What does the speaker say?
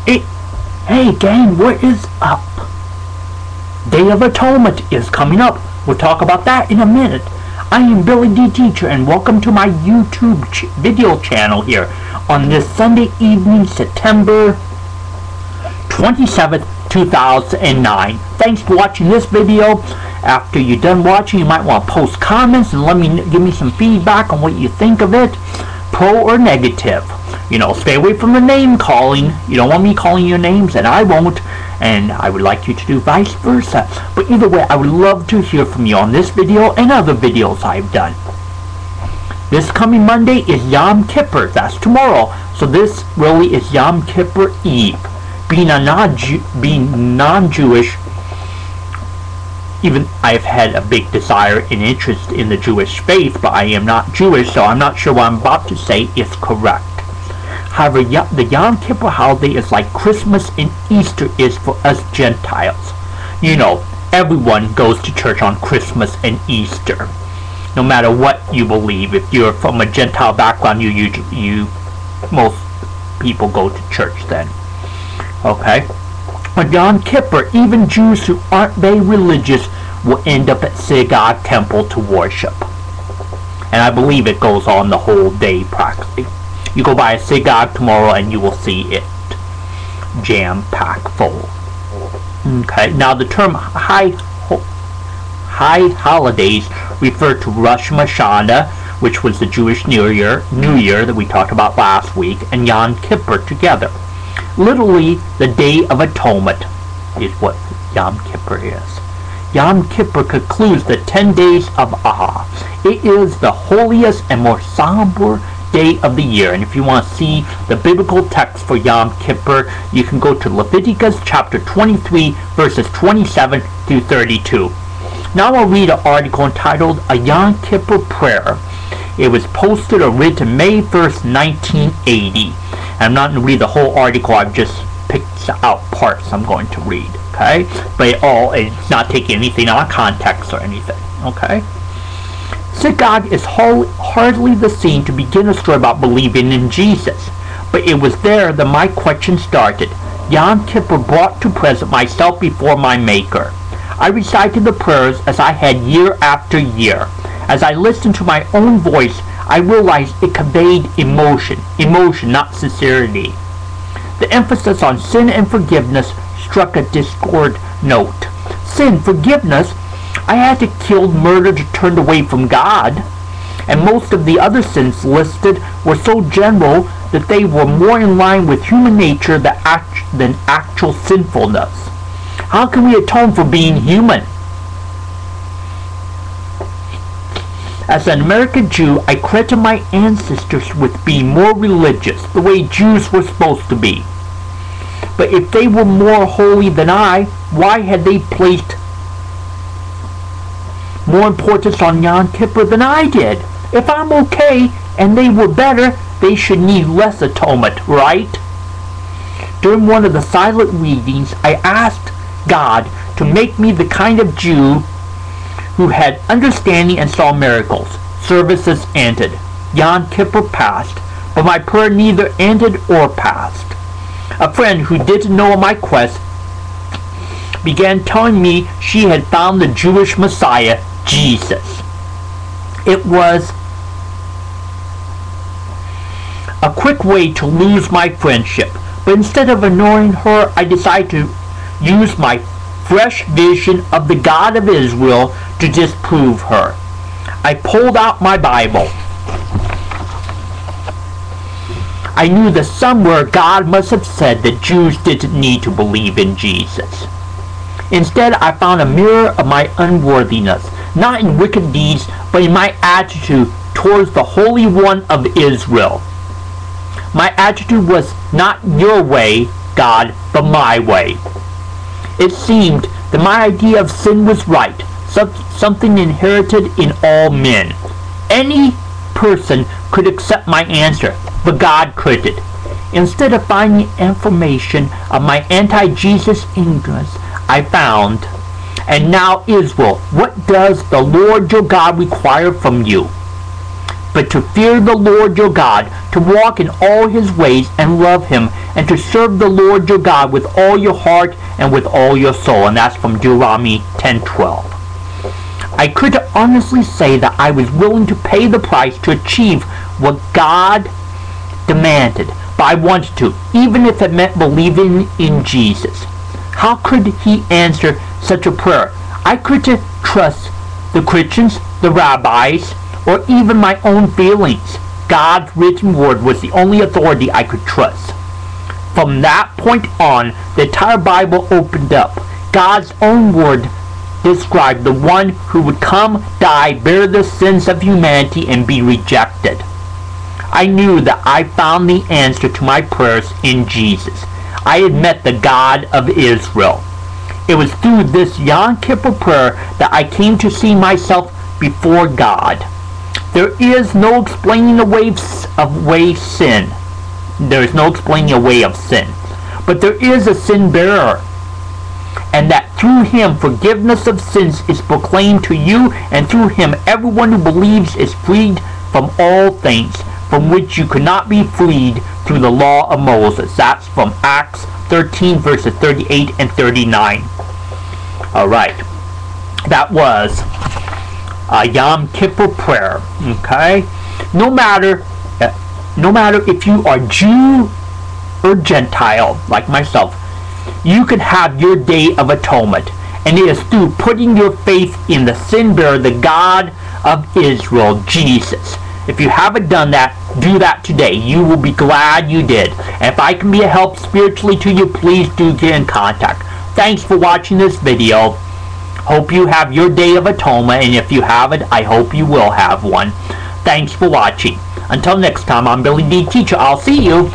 Hey gang, what is up? Day of Atonement is coming up. We'll talk about that in a minute. I am BillyDTeacher and welcome to my YouTube video channel here on this Sunday evening, September 27th, 2009. Thanks for watching this video. After you're done watching, you might want to post comments and give me some feedback on what you think of it, pro or negative. You know, stay away from the name calling. You don't want me calling your names, and I won't, and I would like you to do vice versa. But either way, I would love to hear from you on this video and other videos I've done. This coming Monday is Yom Kippur. That's tomorrow. So this really is Yom Kippur Eve. Being non-Jewish, even I've had a big desire and interest in the Jewish faith, but I am not Jewish, so I'm not sure what I'm about to say is correct. However, the Yom Kippur holiday is like Christmas and Easter is for us Gentiles. You know, everyone goes to church on Christmas and Easter, no matter what you believe. If you're from a Gentile background, most people go to church then. Okay? On Yom Kippur, even Jews who aren't very religious will end up at synagogue temple to worship. And I believe it goes on the whole day practically. You go by a synagogue tomorrow and you will see it jam-packed full. Okay, now the term high holidays refer to Rosh Hashanah, which was the Jewish New Year that we talked about last week, and Yom Kippur together. Literally, the Day of Atonement is what Yom Kippur is. Yom Kippur concludes the 10 days of Aha. It is the holiest and more somber day of the year, and if you want to see the biblical text for Yom Kippur, you can go to Leviticus chapter 23 verses 27 through 32. Now I'll read an article entitled A Yom Kippur Prayer. It was posted or written May 1st, 1980. I'm not going to read the whole article, I've just picked out parts I'm going to read, okay? But it's not taking anything out of context or anything, okay? Synagogue is hardly the scene to begin a story about believing in Jesus, but it was there that my question started. Yom Kippur brought to present myself before my Maker. I recited the prayers as I had year after year. As I listened to my own voice, I realized it conveyed emotion, not sincerity. The emphasis on sin and forgiveness struck a discord note. Sin, forgiveness, I had to kill, murdered, turned away from God, and most of the other sins listed were so general that they were more in line with human nature than actual sinfulness. How can we atone for being human? As an American Jew, I credit my ancestors with being more religious, the way Jews were supposed to be. But if they were more holy than I, why had they placed more importance on Yom Kippur than I did? If I'm okay and they were better, they should need less atonement, right? During one of the silent readings, I asked God to make me the kind of Jew who had understanding and saw miracles. Services ended. Yom Kippur passed, but my prayer neither ended or passed. A friend who didn't know my quest began telling me she had found the Jewish Messiah, Jesus. It was a quick way to lose my friendship, but instead of ignoring her, I decided to use my fresh vision of the God of Israel to disprove her. I pulled out my Bible. I knew that somewhere God must have said that Jews didn't need to believe in Jesus. Instead, I found a mirror of my unworthiness, not in wicked deeds, but in my attitude towards the Holy One of Israel. My attitude was not your way, God, but my way. It seemed that my idea of sin was right, something inherited in all men. Any person could accept my answer, but God couldn't. Instead of finding information of my anti-Jesus ignorance, I found, and now Israel, what does the Lord your God require from you? But to fear the Lord your God, to walk in all his ways and love him, and to serve the Lord your God with all your heart and with all your soul. And that's from Deuteronomy 10:12. I could honestly say that I was willing to pay the price to achieve what God demanded, but I wanted to, even if it meant believing in Jesus. How could he answer such a prayer? I couldn't trust the Christians, the rabbis, or even my own feelings. God's written word was the only authority I could trust. From that point on, the entire Bible opened up. God's own word described the one who would come, die, bear the sins of humanity, and be rejected. I knew that I found the answer to my prayers in Jesus. I had met the God of Israel. It was through this Yom Kippur prayer that I came to see myself before God. There is no explaining away sin. There is no explaining away of sin. But there is a sin bearer. And that through him forgiveness of sins is proclaimed to you, and through him everyone who believes is freed from all things from which you could not be freed through the law of Moses. That's from Acts 13 verses 38 and 39. Alright, that was a Yom Kippur prayer. Okay, no matter if you are Jew or Gentile like myself, you can have your Day of Atonement, and it is through putting your faith in the sin bearer, the God of Israel, Jesus. If you haven't done that, do that today. You will be glad you did. And if I can be a help spiritually to you, please do get in contact. Thanks for watching this video. Hope you have your Day of Atonement, and if you haven't, I hope you will have one. Thanks for watching. Until next time, I'm BillyDTeacher. I'll see you.